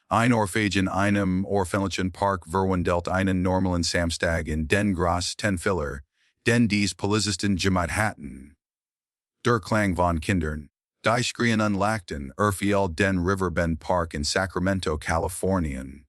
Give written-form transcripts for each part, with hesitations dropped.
Ein Orphagen einem Orphanlichen Park verwandelt einen normalen Samstag in den Gras ten Filler, den dies Polizisten gemacht hatten. Der Klang von Kindern. Die Schrien unlachten den Riverbend Park in Sacramento, Kalifornien.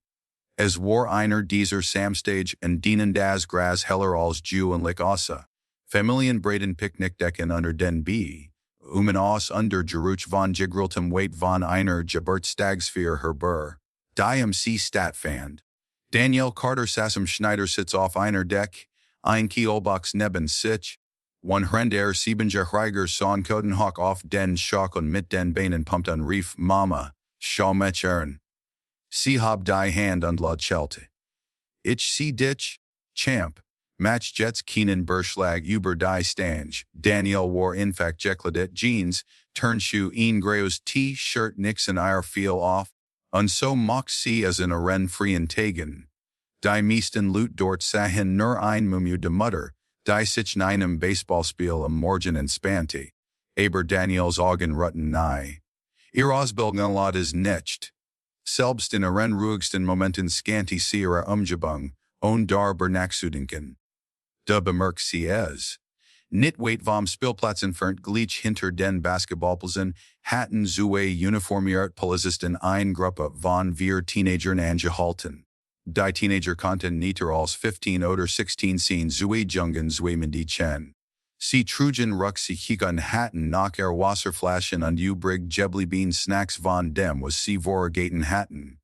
Es war einer dieser Samstage und dienen das Gras heller als Jew und Außer. Familien Braden Picknickdecken unter den B. Aus under Geruch von Gigraltem Wait von einer Geburtstagsfeier Herber. Die C. Statfand. Danielle Carter Sassam Schneider sitzt auf einer Deck, ein Kielbox neben sich. One Hrender Siebenger Hreiger son Kodenhock auf den Schock und mit den Beinen pumpt an Rief Mama, schau mich ern. Sie hab die Hand und laut schelte. Ich sie dich, Champ. Match Jets Keenan Berschlag über die Stange. Danielle war infakt gekleidet Jeans, Turnschuh ein graues T-Shirt Nixon ihr viel auf, und so mocht sie as in a Ren freien Tagen. Die meisten Leute dort sahen nur ein Mumu de Mutter, die sich in einem Baseballspiel am Morgen entspannte. Aber Daniels Augen rutten nahe. Ihr Ausbildung lot is nicht. Selbst in ihren ruhigsten Momenten scanty sie ihre Umgebung, und dar Bernachsudenken. De bemerkt sie es. Nit weit vom Spielplatz entfernt gleich hinter den Basketballplätzen hatten zwei uniformiert Polizisten eine Gruppe von Teenagern angehalten. Die Teenager konnten nieder als 15 oder 16 sein zwei Jungen zwei Chen. Sie trugen Rucksäcke und hatten nach Wasserflaschen und übrig geblieben Snacks von dem was sie vorgegessen hatten.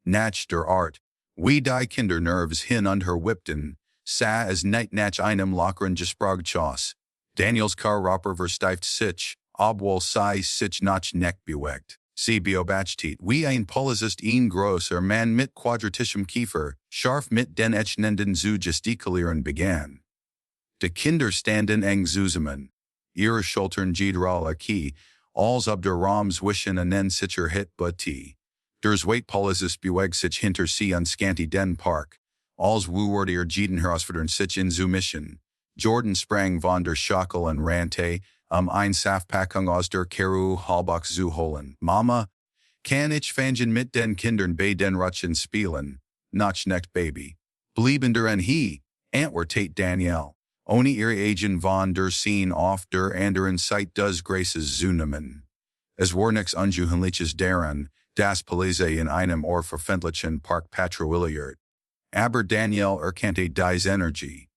Nach der Art, wie die Kinder Nerves hin und her whippten, sah es nicht nach einem lockeren Gesprächschaos. Daniels Karropper versteift sich, obwohl sie sich noch nicht bewegt. Sie beobachtet wie ein Polizist ein grosser Mann mit quadratischem Kiefer, scharf mit den Echnenden zu gestikulieren begann. Die Kinder standen eng zusammen. Ihre Schultern general aki, als ob der Raum zwischen ihnen sicher hit butti. Der Polizist bewegt sich hinter sie und scanty den Park. Als wuward ihr jeden herausfordern sich in zu mission. Jordan sprang von der Schachel und rannte, ein Saftpackung aus der Keru Hallbach zu holen. Mama, kann ich fangen mit den Kindern bei den Rutschen spielen? Noch nicht Baby. Bliebender en he, antwortet Danielle. Ohne ihre Agent von der Scene auf der anderen Seite des Graces zu nehmen. Es war nichts Unjuhenliches daran, das Polizei in einem verfindlichen Park patrouilliert. Aber Danielle erkannte dies Energie.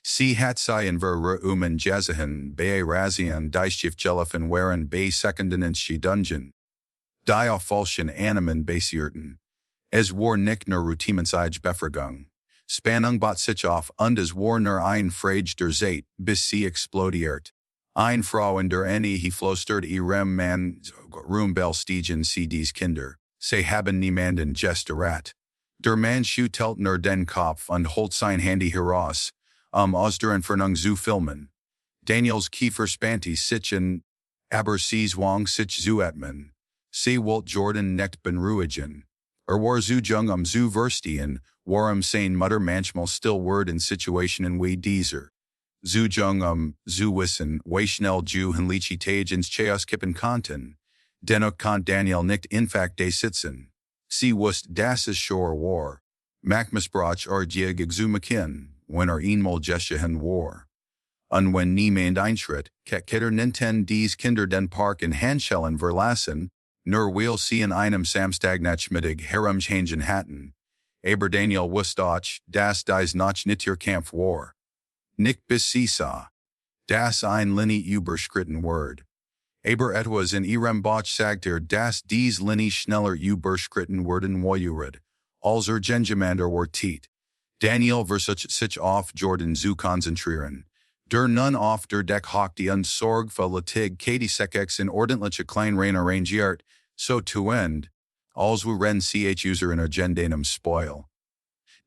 Sie hat sie in Rumen Jazahan bei Razian die Schiffgelfen waren bei Sekunden in die Dungeon. Die auf falschen Animen basierten. Es war nicht nur Routinensige Befragung. Spannung bot sich auf und es war nur ein Frage der Zeit, bis sie explodiert. Ein Frau in der he flostert ihrem Mann Rumbelstigen sie dies Kinder. Sie haben niemanden gesterat. Der Mann schüttelt nur den Kopf und holt sein Handy heraus, aus der Entfernung zu filmen. Daniels Kiefer spannte sich in, aber sie zwang sich zu atmen. Sie wollte Jordan nicht beruhigen. War zu jung zu verstehen, warum sein Mutter manchmal still word in Situationen wie dieser. Zu jung zu wissen, wie schnell jugendliche Tagens Chaos kippen konnten. Dennoch konnte Danielle nicht infakt de sitzen. Sie wusste, dass es schor war. Missbrauch jieg zu machen, wenn einmal geschehen war. Und wenn niemand einschritt, ketter Nintendo dies Kinder den Park in Handschellen verlassen, nur weil sie in einem Samstagnachmittag herumchangen hatten. Aber Danielle wusste auch, dass dies noch nicht ihr Kampf war. Nicht bis sie sah. Das ein Linie überschritten word. Aber etwas in ihrem Bauch sagte dass dies Linie schneller überschritten werden wollte, als Gengemander war tit. Danielle versucht sich auf Jordan zu konzentrieren. Der nun auf der Deck hockte und sorgfältig Katie Sekex in ordentliche Kleinrein arrangiert, so zu end, als ren user in Agendanum spoil.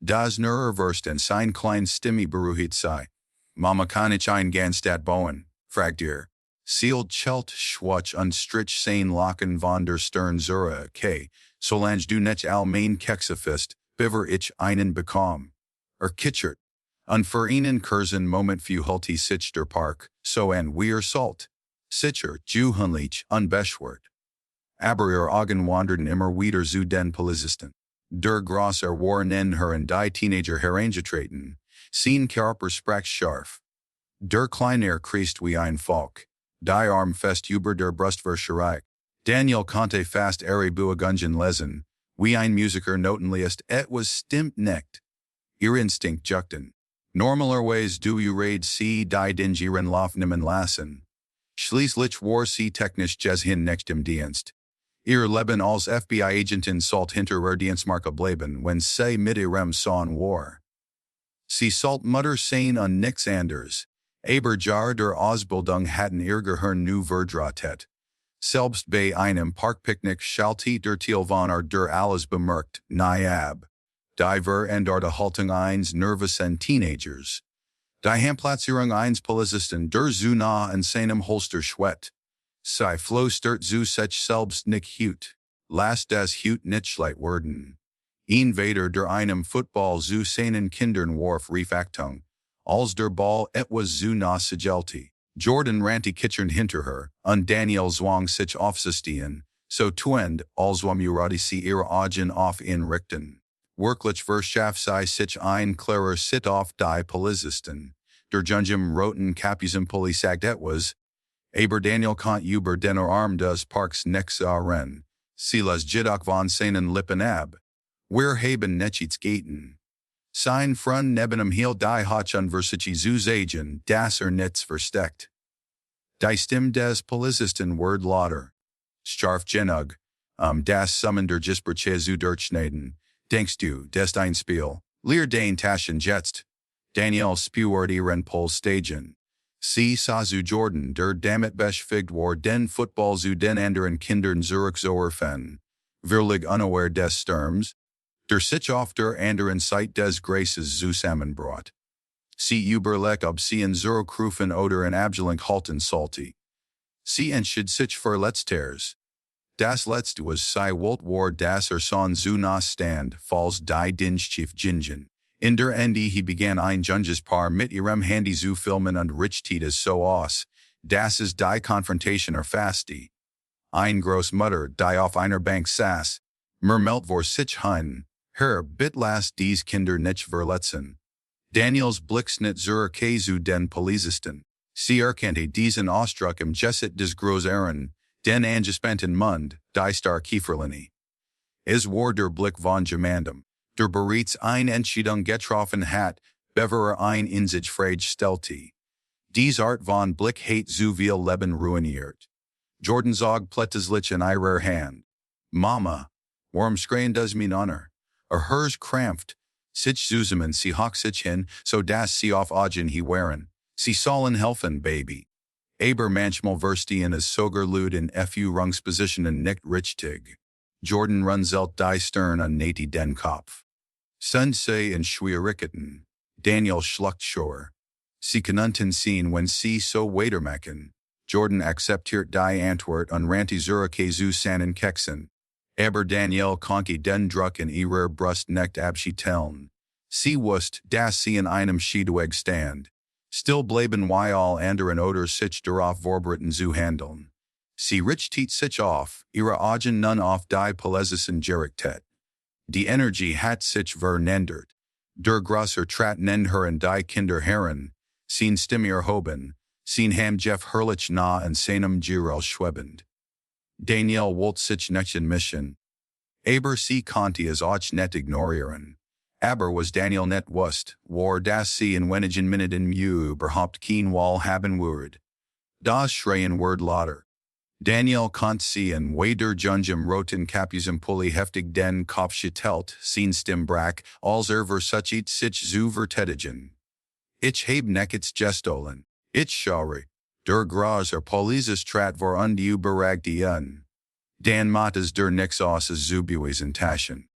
Das nur erverst in sein klein Stimme beruhigt sei. Mama kann ich ein Ganstat bauen, fragt ihr. Sealed Chelt Schwach und Strich sein Locken von der Stern Zura K. Solange du nicht allmain Kexafist, biver ich einen bekomm. Kitchert. Und für einen kurzen Moment fühlte sich der Park, so an wir salt. Sicher, juhunlich unbeschwert. Aber ihr Augen wanderten immer wieder zu den Polizisten. Der Gross waren in her und die Teenager herangetreten, sein Körper sprach scharf. Der Kleine kreist wie ein Falk. Die Arm fest über der Brust verschreik. Danielle konnte fast ihre Buegungen lesen, wie ein Musiker notenliest etwas stimmt nicht. Ihr Instinkt juckten. Normalerweise du raid sie die Dingieren Laufnehmen lassen. Schließlich war sie technisch hin nicht im Dienst. Ihr Leben als FBI-Agentin sollt hinter ihr Dienstmarke bleiben, wenn sie mit ihrem Sohn war. Sie sollt Mutter sein und nix anders. Aber jar der Ausbildung hatten ihr Gehirn nu verdrahtet. Selbst bei einem Parkpicknick schallte der Tilvaner der alles bemerkt, naab. Die veranderte Haltung eines nervösen Teenagers. Die Hamplatzierung eines Polizisten der zu nah an seinem Holster schwett. Sie flostert zu sich selbst nicht hut. Lass das hut nicht schlecht werden. Ein Vader der einem Football zu seinen Kindern warf rief Achtung. Als der Ball etwas zu nah sigelte. Jordan rannte kitchern hinter her, und Danielle zwang sich aufzustehen, so tuend, als murade sie ihre Augen auf ihn richten. Wirklich verschaff sie sich ein klarer Sit auf die Polizisten. Der Jungem roten Kapusem Polizei etwas. Aber Danielle konnte über den Arm des Parks nix ren. Sie las jedoch von seinen Lippen ab. Wir haben nichts gaten. Sein Freund neben hielt die Hochuniversität zu sagen, dass nichts versteckt. Die Stimme des Polizisten word lauter. Scharf genug, das Summen der Gespräche zu durchschneiden. Denkst du, des ein Spiel? Leer den Taschen jetzt. Danielle spewert ihren Polstagen. Sie sah zu Jordan, der damit beschäftigt war, den Football zu den anderen Kindern zurückzuwerfen. Wirlig unaware des Sturms. Der sich auf der anderen Seite des Graces zusammenbrought. Sie überlegt ob sie in zurückrufen oder in Abgelink halten sollte. Sie entschied sich für Letzteres. Das Letzte was sie wollte war das Son zu nah stand, falls die Dienstchief gingen. In der Ende he begann ein junges Paar mit ihrem Handy zu filmen und richtete es so aus, dass es die Konfrontation erfasste. Ein Großmutter, die auf einer Bank saß, murmelt vor sich hin, Herr, bitte lass dies Kinder nicht verletzen. Daniels Blicksnit zur zu den Polizisten. Sie erkannte diesen Ausdruck im Gesicht des Großeren, den angespannten Mund, die Starkieferlinie. Es war der Blick von jemandem, der bereits eine Entscheidung getroffen hat, bevor ein in sich Frage stellte. Dies Art von Blick hat zu viel Leben ruiniert. Jordan's Auge plötzlich in ihrer Hand. Mama, warum schreien das mein Honor? Hers krampft, sich zusammen sie hock sich hin, so dass sie auf Augen he waren. Sie sollen helfen, Baby. Aber manchmal verstehen es sogar lud in fu Rungspositionen nicht richtig. Jordan runzelt die Stirn und nähte den Kopf. Sun sei in Schwierigkeiten. Danielle schluckt schor. Sie konnten sehen, wenn sie so weitermachen. Jordan akzeptiert die Antwort und rannte zurück zu seinen Keksen. Aber Danielle konnte den Druck in ihrer Brust nicht abschütteln. Sie wusste, dass sie in einem Schiedeweg stand. Still bleiben wie all anderen oder sich darauf vorbereiten zu handeln. Sie richtet sich auf, ihre Augen nun auf die Polizisten gerichtet. Die Energie hat sich verändert. Der Grosser trat neben her und die Kinder heran, sein Stimme erhoben, sein Ham Jeff herrlich nah an seinem Girl schwebend. Danielle wollte sich nicht mischen. Aber sie konnte es auch nicht ignorieren. Aber was Danielle nicht wusste, war dass sie in wenigen Minuten überhaupt kein Wall haben würde. Das Schreien word lauter. Danielle konnte sehen, wie der Jungem roten Kapusem Pulli heftig den Kopf schüttelt, sein Stimme brach, als versucht sich zu verteidigen. Ich habe nichts gestohlen. Ich schaue. Der Grosser Polizist trat vor und überragte ihn. Dan matas der nix aus zu beweisen Taschen.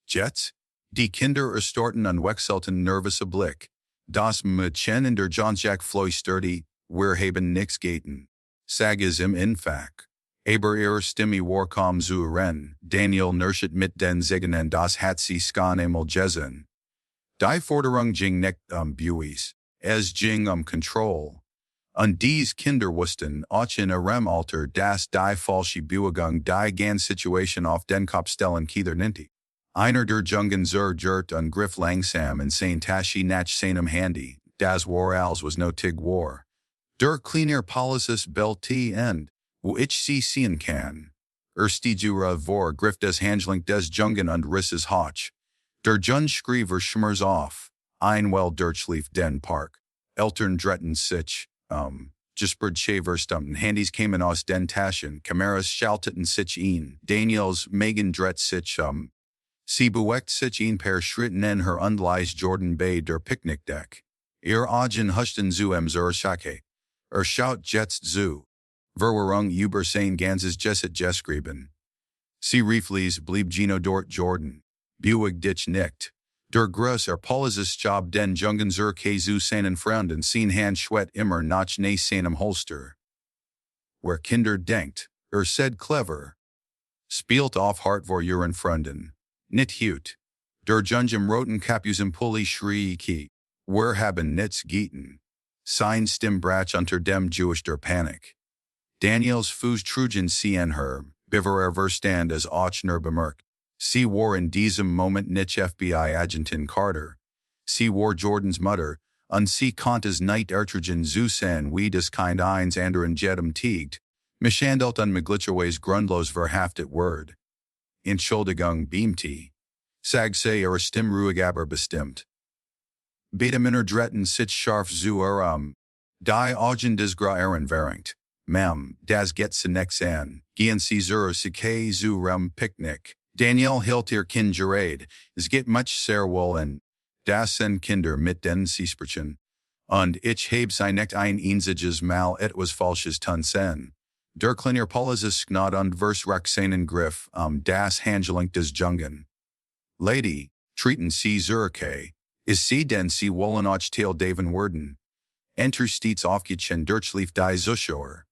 Jets? Die Kinder erstarrten und wechselten nervöse Blick. Das Mädchen in der Johnjack flüsterte, wir haben nix gaten. Sag es im Infak. Aber ihre Stimme war kaum zu hören. Danielle nurscht mit den Zähnen das hat sie skan einmal gessen. Die Forderung ging nicht Buis. Es ging Control. Und dies Kinder wussten auch in ihrem Alter, dass die falsche Bewegung die ganze Situation auf den Kopf stellen Kinder ninti. Einer der Jungen zur Gert und griff langsam in sein Tasche nach seinem Handy, das war als was no tig war. Der kleiner Polizist bellte end, wo ich sie sehen kann. Stigura vor griff des Handgelenk des Jungen und riss es hoch. Der Jun schrie schmers auf, einwell durchlief den Park. Eltern dretten sich, Gisperd shaver stumpten Handys kamen aus den Taschen, Kameras schalteten sich ein, Daniels Megan dret sich, Sie bewegt sich ein paar Schritten in her Unleis Jordan bei der Picknickdeck. Ihr Augen huschten zu zur Schake. Schaut jetzt zu. Verwirrung über sein ganzes Jesset geschrieben. Sie rieflis blieb Gino dort Jordan. Buig dich nicht. Der Gruss Polizist Job den Jungen zur zu seinen Freunden sehen Hand schwet immer nach ne seinem Holster. Where Kinder denkt, said clever. Spielt auf hart vor ihren Freunden. Nicht hut. Der Jungen roten Kapusen Pulli schrie ki. Wir haben nichts geten. Sein Stimmbrach unter dem Jewish der Panik. Daniels Fuß trugen sie an her, biver Verstand as Ochner bemerkt. Sie war in diesem Moment nicht FBI-Agentin Carter. Sie war Jordans Mutter, und sie konnte es nicht ertragen zu sein wie das Kind eins anderen jedem tiegt, misshandelt und möglicherweise grundlos verhaftet Word. Entschuldigung beamte. Sag se Stimm ruhig aber bestimmt. Beide dretten sich scharf zu die Augen des Graeren verringt. Mem, das geht se nix an, gehen sie zur Sike zu Picknick. Danielle hielt ihr Kind gerät, es geht much sehr wohl an. Das sind Kinder mit den Siesperchen. Und ich habe sie nicht ein einziges Mal etwas Falsches tun sehen. Der kleiner Polizist gnad und vers seinen Griff, das Handgelenk des Jungen. Lady, treten Sie Zurke, ist sie denn sie wollen auch Teil Daven werden? Enter stets aufgechen durchlief die Zuschauer.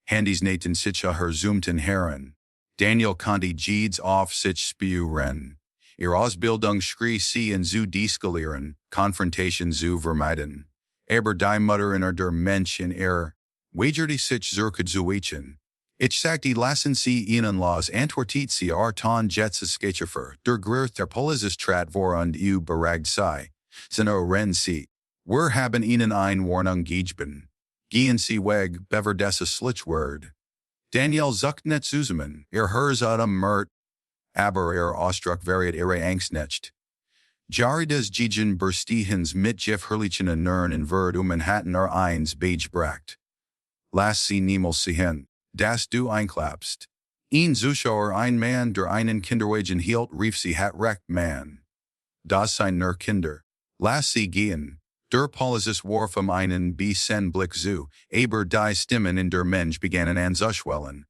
Handys naten sich her zoomten Herren. Daniel konnte Jeeds auf sich spüren. Ihr Ausbildung schrie sie in zu deeskalieren, Konfrontation zu vermeiden. Aber die Mutter in der Mensch in wagerte sich zur zu Ich sagte lassen sie ihnen los antwortet sie ton jets Sketchefer, der Girth der Polizist trat vor und beragt sei. Sino ren sie. Wir haben ihnen ein Warnung gegeben. Gehen sie weg, bever des Slitchword. Danielle zuckt net zusammen, hers Mert, aber Ausdruck variet ihre Angst nicht. Jarides Gegen Berstihens mit Jeff Herrlichen Nern in Word Manhattan eins Beige bracht. Lass sie niemals sehen. Das du einklappst. Ein Zuschauer ein Mann der einen Kinderwagen hielt rief sie hat recht Mann. Das sind nur Kinder. Lass sie gehen. Der Polizist warf einen sen Blick zu, aber die Stimmen in der Mensch begannen an zu schwellen.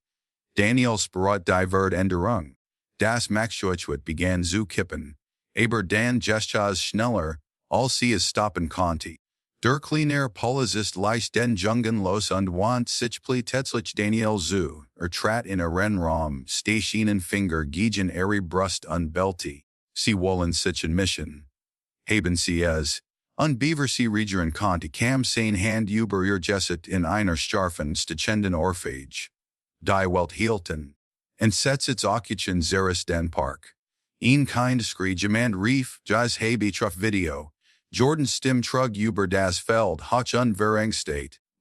Daniel sprach die Änderung. Das Maxschutzwit begann zu kippen. Aber dann gestures schneller, als sie es stoppen konnte. Der kleiner Polizist ließ den Jungen los und wand sich plötzlich Daniel zu, trat in ihren Raum, stationen Finger gegen ihre Brust und bellte. Sie wollen sich entmischen. Haben sie es. Und beaver sie regieren konnte kam sein Hand über ihr Jesset in einer scharfen stechenden Ohrfeige. Die Welt hielten. Und setzets Okichen zeres den Park. Ein kind scree jemand rief, jas habe truff Video. Jordan Stimm trug über das Feld hoch und verangst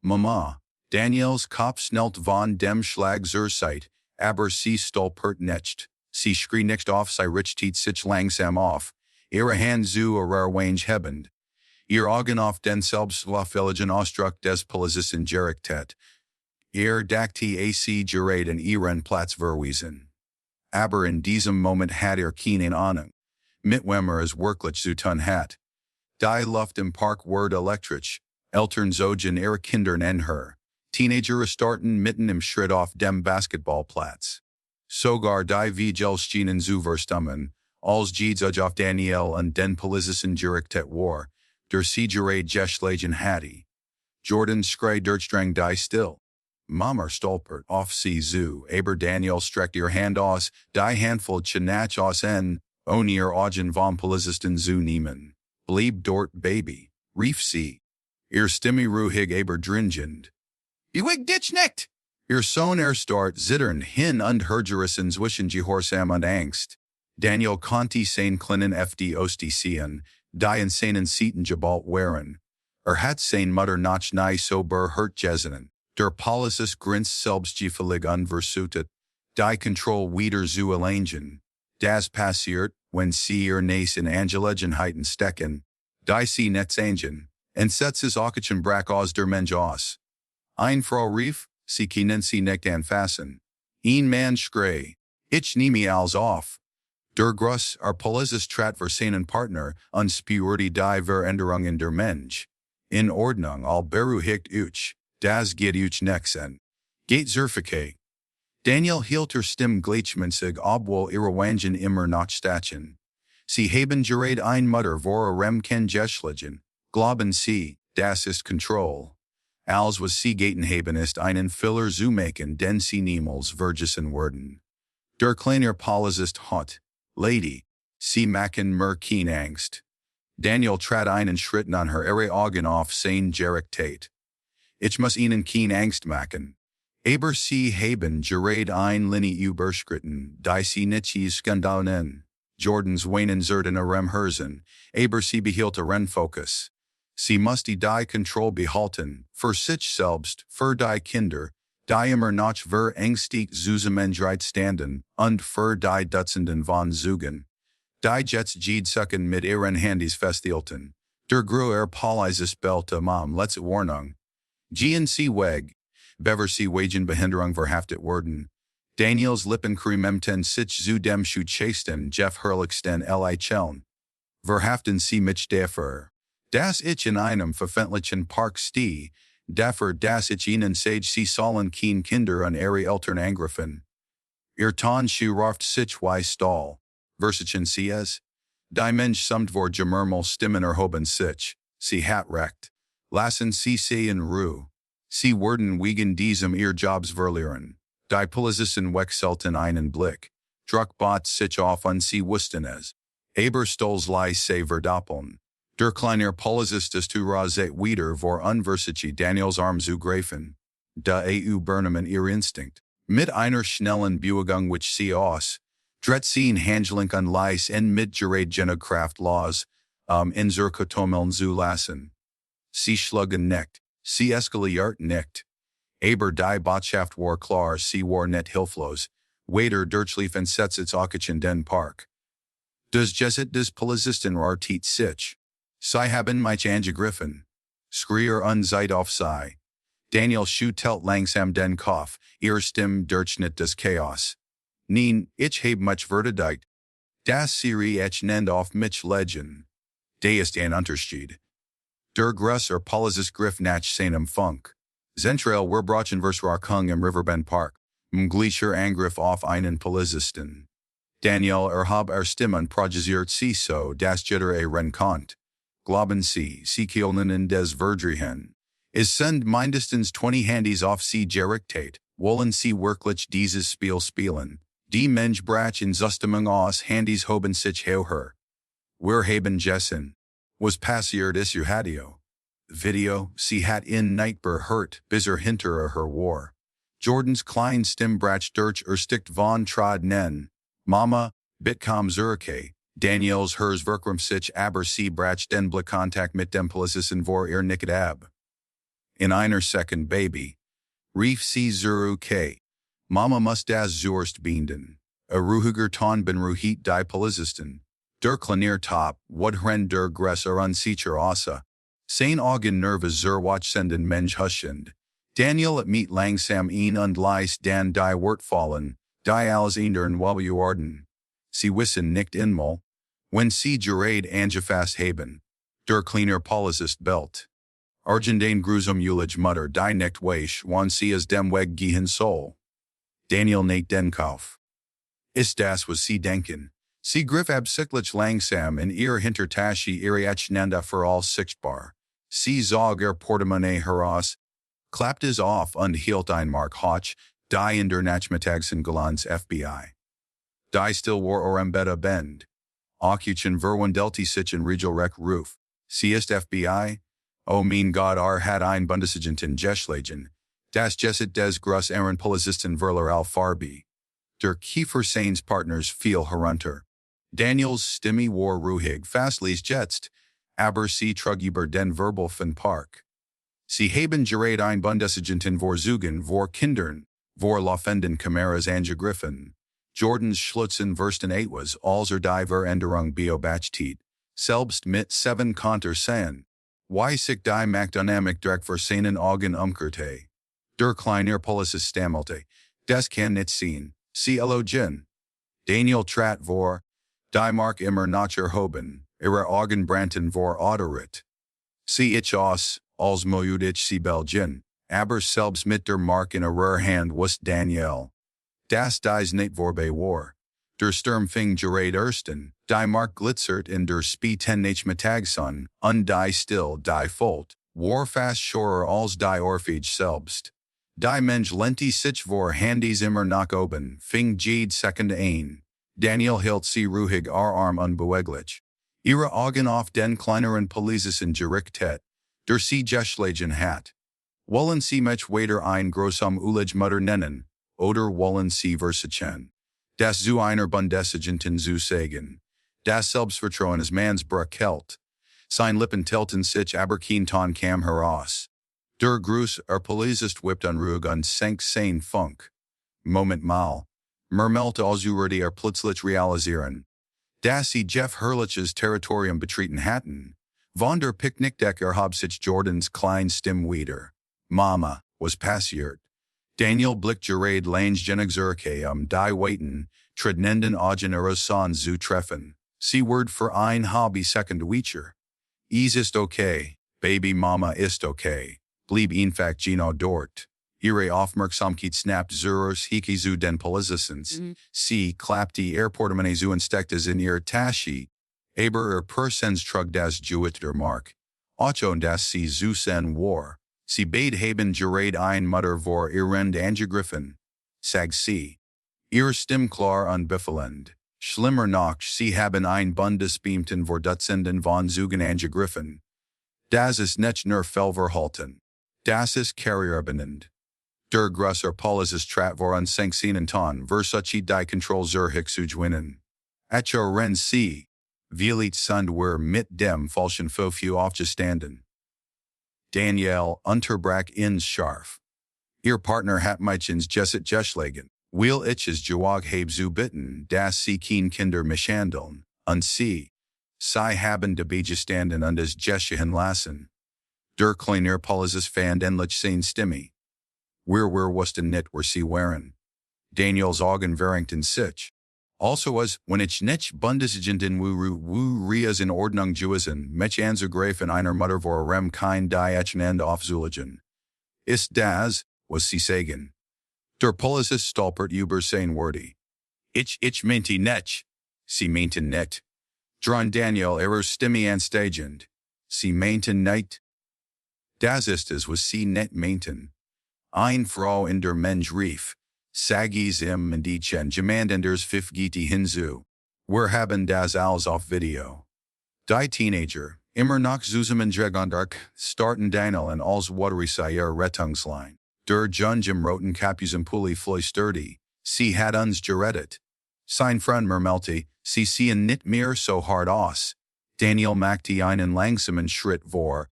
Mama. Daniels Kopf schnellt von dem Schlag zur Seite, aber sie stolpert nicht. Sie schrie nicht auf, sie richtet sich langsam auf. Ihre Hand zu ihrer Wange hebend. Ihr Augen auf den selbstverfälligen Ausdruck des Polizisten gerichtet. Ihr dachte AC gerät in ihren Platz verwiesen. Aber in diesem Moment hat keine Ahnung. Mit wem es wirklich zu tun hat. Die Luft im Park ward elektrisch. Eltern zogen ihre Kindern en her. Teenager starten mitten im Schritt auf dem Basketballplatz. Sogar die Vigelschienen zu verstummen, als Jeeds auf Danielle und den Polizisten gerichtet war. Der Siegere geschlagen hatte. Jordan schrei durchdrang die still. Mama stolpert auf sie zu, aber Daniel streckt ihr Hand aus, die Handvoll Chinach aus ohne ihr Augen vom Polizisten zu nehmen. Bleib dort, Baby, rief sie. Ihr Stimme ruhig aber dringend. Beweg dich nicht! Ihr Sohn start zittern hin und hergerissen zwischen Gehorsam und Angst. Danielle konnte sein kleinen FD sehen, die in seinen Seiten geballt waren. Hat sein Mutter noch nie so hurt gesehen. Der Polizist grinst selbstgefällig unversucht. Die Kontrolle wieder zu erlangen. Das passiert, wenn sie ihr Näs in Angelegenheiten stecken. Die sie netzangen. Und setzt es Aukchen brack aus der Mensch aus. Ein Frau rief, sie können sie nicht anfassen. Ein Mann schrei, ich nehme alles auf. Der Gruss, Polizist trat für seinen Partner, und spürte die Veränderungen der Mensch. In Ordnung, all beruhigt euch, das geht euch nix an. Geht zurfake. Danielle hielt ihr Stimme gleichmäßig, obwohl ihre Wangen immer noch stachen. Sie haben gerade ein Mutter vor ken geschlagen. Glauben sie, das ist Kontroll. Als was sie gaten haben ist einen Filler zu machen, den sie niemals vergessen werden. Der kleine Polizist hat, Lady, sie machen mir keine Angst. Danielle trat einen Schritt an ihre Augen auf sein Gericht. Ich muss ihnen keine Angst machen. Aber sie haben gerade ein Linie überschritten, die sie nicht Skandal nennen. Jordans Weinen zerten Herzen, aber sie behielt ihren Fokus. Sie musste die Kontrolle behalten, für sich selbst, für die Kinder, die immer noch verängstigt zusammengedreht standen, und für die Dutzenden von Zeugen. Die Jets sucken mit ihren Handys festhielten. Der Gruer Polizist bellte letzte Warnung. Gehen Sie weg, bever sie wegen Behinderung verhaftet werden. Daniels Lippen kremten sich zu dem Schutzchasten Jeff Herlichsten Cheln. Verhaften Sie mich dafür. Das ich in einem verfänglichen Park stehe, dafür das ich ihnen sage sie sollen kein Kinder an ihre Eltern angreifen. Ihr Ton schuraft sich wie Stahl. Versichen sie es? Die Mensch samt vor Gemurmel Stimmen erhoben sich, sie hat recht. Lassen sie in Ruhe. Sie werden wegen diesem ihr Jobs verlieren. Die Polizisten wechselten einen Blick. Druck bot sich auf und sie wussten es. Aber stolz lie se verdoppeln. Der kleiner Polizist ist zu Rase wieder vor unversiche Daniels Arm zu greifen. Da übernehmen ihr Instinkt. Mit einer schnellen Bewegung which sie aus. Dret sie in Handling und Leis en mit gerade Genokraft Laws, in zur Kotomeln zu lassen. Sie schlugen nicht. Sie eskaliert nicht. Aber die Botschaft war klar, sie war net hilflos. Wader Dirchliefen setzt its Aukchen den Park. Das Gesit des Polizisten artiet sich. Sie haben mich angegriffen. Schrier unzeit auf sie. Daniel schüttelt langsam den Kopf, ihr Stimme durchschnitt des Chaos. Nein, ich hab mich verteidigt. Das Serie ich nennt auf mich Legend. Der ist ein Unterschied. Der Grusser Polizist griff nach seinem Funk. Zentral wir brachen Versrakung im Riverbend Park. Gleicher Angriff auf einen Polizisten. Danielle hab Stimmen projisiert sie so, das Jitter renkonnt. Glauben sie kielnen des Verdrihen. Es sind mindestens 20 Handys auf sie gerichtet, wollen sie wirklich dieses Spiel spielen. Die Mensch brach in Zustimmung aus Handys hoben sich her. Wir haben gessen. Was passiert ist ihr Hadio. Video, sie hat in Nightbar hurt, bis hinter her war. Jordans klein Stimme brach durch Sticht von Trod nen. Mama, Bitkom Zurike, Daniels hers Verkrum sich aber sie brach den Blickkontakt mit dem Polizisten vor ihr Nicket ab. In einer Second Baby. Rief sie Zurike. Mama muss das Zurst binden. A ruhiger Ton ben ruhit die Polizisten. Der Klanier top, Wodhren der Gresser unsicher Asa. Sein Augen nervös senden Mensch huschend. Daniel meet langsam ihn und leis dan die Wortfallen, die alles indern Wabuarden. Sie wissen nicht inmal. Wenn sie gerade angefasst haben. Der kleiner Polizist belt. Argentine grusum Ulig Mutter die nicht weisch, wann sie es dem Weg gehen soll. Daniel nicht den Kauf. Ist das was sie denken? Sie griff absichtlich langsam in ihr Hintertasche ihre Achnenda für all sichtbar. Sie zog Portemonnaie heraus, klappt es auf und hielt ein Mark Hoch, die in der Nachmittagsen Galans FBI. Die still war Beta Bend. Aukuchen verwendelti sich in Regelrecht Ruf. Sie ist FBI? O mein Gott hat ein Bundesagenten geschlagen. Das Gesit des Groß Polizisten Verler al Farbi. Der Kiefer seines Partners viel herunter. Daniels Stimme war ruhig fastlies jetzt, aber sie trug über den Verbal von Park. Sie haben gerät ein Bundesagenten vorzugen vor Kindern, vor laufenden Kameras angegriffen. Jordans Schlutzen versten etwas als die Veränderung beobachtet, selbst mit 7 Konter sein. Wie sich die Machtdynamik direkt vor seinen Augen umkehrte. Der kleine Polizist stammelte, das kann nicht sein, sie elogen. Daniel trat vor, die Mark immer nach erhoben, ihre Augen brannten vor Autorit. Sie ich aus, als möglich ich sie belgen, aber selbst mit der Mark in ihrer Hand wusste Danielle. Das dies nicht vorbei war. Der Sturm fing gerät ersten, die Mark glitzert in der Spie-10 Mittagson, und die still, die Folt, war fast schorer als die Orphage selbst. Die Mensch lenti sich vor Handys immer nach oben, fing jede Sekunde ein. Daniel hielt sie ruhig Arm unbeweglich. Ihre Augen auf den kleineren Polizisten gerichtet, der sie geschlagen hat. Wollen sie mich weiter ein großem Ulig Mutter nennen, oder wollen sie versagen? Das zu einer Bundesagenten zu sagen. Das Selbstvertrauen des Manns bröckelt. Sein Lippen tilten sich aber kein Ton kam heraus. Der Gruß Polizist whipped unruhig und sank sein Funk. Moment mal. Murmelte Azurdi plötzlich realisieren. Dass sie Jeff Herrlich's Territorium betreten hatten. Von der Picknickdeck erhob sich Jordans klein Stimmwieder. Mama, was passiert? Daniel blickte gerät lange Genexurke die Waiten, trednenden Augen ihres Sohns zu treffen. Sie word für ein halbe Sekunde Weacher. Es ist okay, Baby Mama ist okay. Blieb einfach Gino dort. Ihre Aufmerksamkeit snappte zurück zu den Polizistens. Sie klappte ihr Portemonnaie zu und steckte es in ihre Tasche. Aber ihr Persens trug das Jewett der Mark. Ocho das sie zu sen war. Sie bade haben gerät ein Mutter vor ihren angegriffen. Sag sie. Ihr Stimme klar und befehlend. Schlimmer noch, sie haben ein Bundesbeamten vor Dutzenden von Zügen angegriffen. Das ist nicht nur Fehlverhalten. Das ist karrierebindend. Der größere Polizist trat vor und sank seinen Ton, versuchte die Kontrolle zur zu gewinnen. Acho ren sie. Vielit sind wir mit dem falschen Vorwurf aufgestanden. Danielle unterbrach ins Scharf. Ihr Partner hat mich ins Gesit geschlagen. Will ich es gewagt habe zu bitten, dass sie kein Kinder misshandeln, und sie haben dabei gestanden und es geschehen lassen. Der kleine Polizist fand endlich seine Stimme. Wir wussten nicht, wer sie waren. Daniels Augen verengten sich. Also as, wenn ich nicht Bundesagenten Rias in Ordnung gewesen, mich anzugreifen einer Mutter vor kein die Ende aufzulegen. Ist das, was sie sagen? Der Polizist stolpert über sein Worte. Ich meinte nicht. Sie meinten nicht. Dran Daniel ihre Stimme ansteigend. Sie meinten nicht. Das ist es, was sie nicht meinten. Ein Frau in der Mensch rief. Sagis im Medichen Gemandenders 5 Giti hinzu. Wir haben das alles auf Video. Die Teenager, immer noch zusammengegangen, starten Daniel und als Waterreihe Rettungsline. Der Junjim roten Kapusempuli flüsterte, sie hat uns gerettet. Sein Freund murmelte, sie sehen nicht mehr so hart aus. Daniel machte einen langsamen Schritt vor.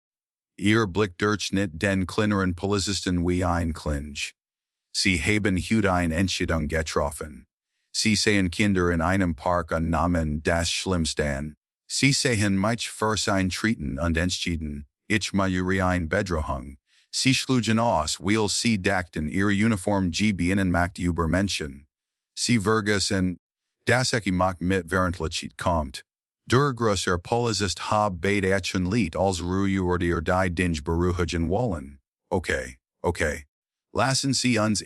Ihr Blick durchschnitt den kleineren Polizisten wie ein Klinch. Sie haben heute eine Entscheidung getroffen. Sie sehen Kinder in einem Park und nahmen das Schlimmste an. Sie sehen mich für sein Treten und entschieden, ich mache ein Bedrohung. Sie schlugen aus, weil sie dachten ihre Uniform geben Macht über Menschen. Sie vergessen, dass ich macht mit Währendlichkeit kommt. Der größere Polizist hab beide Action Lied als Ruhe die Dinge beruhigen wollen. Okay. Lassen Sie uns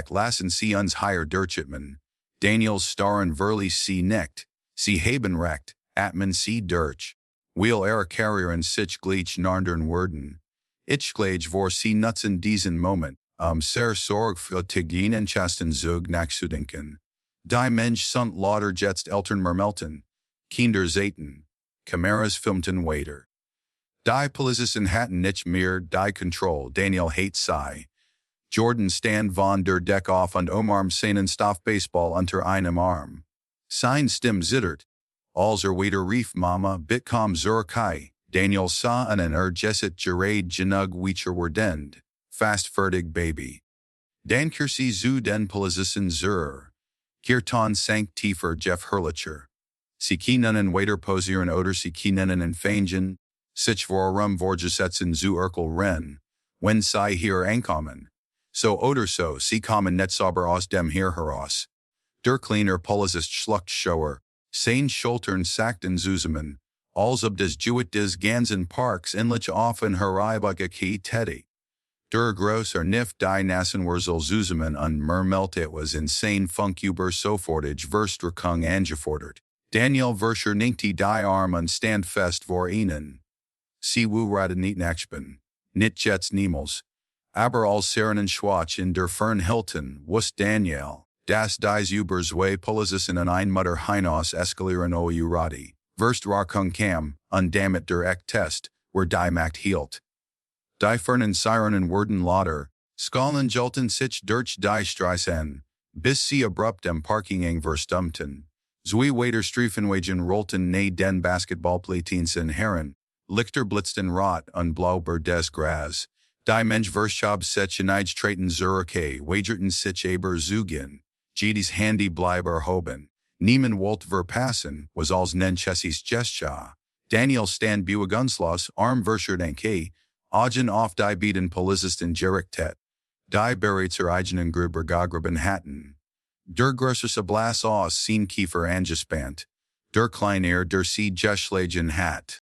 lassen Sie uns hier durchitmen. Daniels starren verlich sie nicht. Sie haben recht, atmen sie durch. Will Karrieren sich gleich nandern werden. Ich gleich vor sie nutzen diesen Moment, sehr sorgfältig und chasten Zug nachzudenken. Die Mensch sunt lauter jetzt Eltern Mermelten. Kinder zaten. Kameras filmten weiter. Die Polizisten hatten nicht mehr die Control. Danielle hätte sei. Jordan stand von der Deck auf und umarm seinen Stoffbaseball unter einem Arm. Sein Stimme zittert. Als wieder rief Mama bitkom zur Kai. Danielle sah einen Jesset gerade genug weiter werdend. Fast fertig Baby. Dan Kirsi zu den Polizisten zur. Kirtan sank tiefer Jeff Herrlicher. Sie kienen weiter posieren oder sie kienen fangen. Sich vorum vorgesetzen zu Ren. Wenn sie hier ankommen. So oder so sie kommen net sauber aus dem hier heraus. Der kleiner Polizist schluckt schauer. Sein Schultern sackten zusammen. Als ob des Jewett des ganzen Parks endlich offen heribake hätte. Der grosser Nif die Nassenwurzel zusammen und murmelt etwas insane Funk über sofortig Verstärkung angefordert. Danielle Verscher ninkte die Arm und stand fest vor ihnen. Sie wurde nicht nachspen. Nicht jetzt niemals. Aber als Serenen Schwach in der Fernhilton wusste Danielle, dass die über zwei Polizisten und ein Mutter hinaus eskalieren Uradi. Verstärkung kam, und damit der Test, where die Macht hielt. Die fernen Sirenen wurden lauter, Skallen julten sich durch die Straßen, bis sie abrupt dem Parking verstummten. Zwei weiter Streifenwagen rollten nahe den Basketballplätzen heran, Lichter blitzten rot und blau über des Gras. Die Menschwirtschaft sich traten Zurücke, wagerten sich aber zugehen. Jedis Handy bleib erhoben. Niemand wollte verpassen, was als Nenchessis Gesture. Danielle stand Buegunslos, Arm Verscherdenke, Agen auf die beiden Polizisten gerichtet. Die Bereitzer Gruber gegraben hatten. Der größere Blas aus sein Kiefer angespannt. Der kleiner der sie geschlagen hat.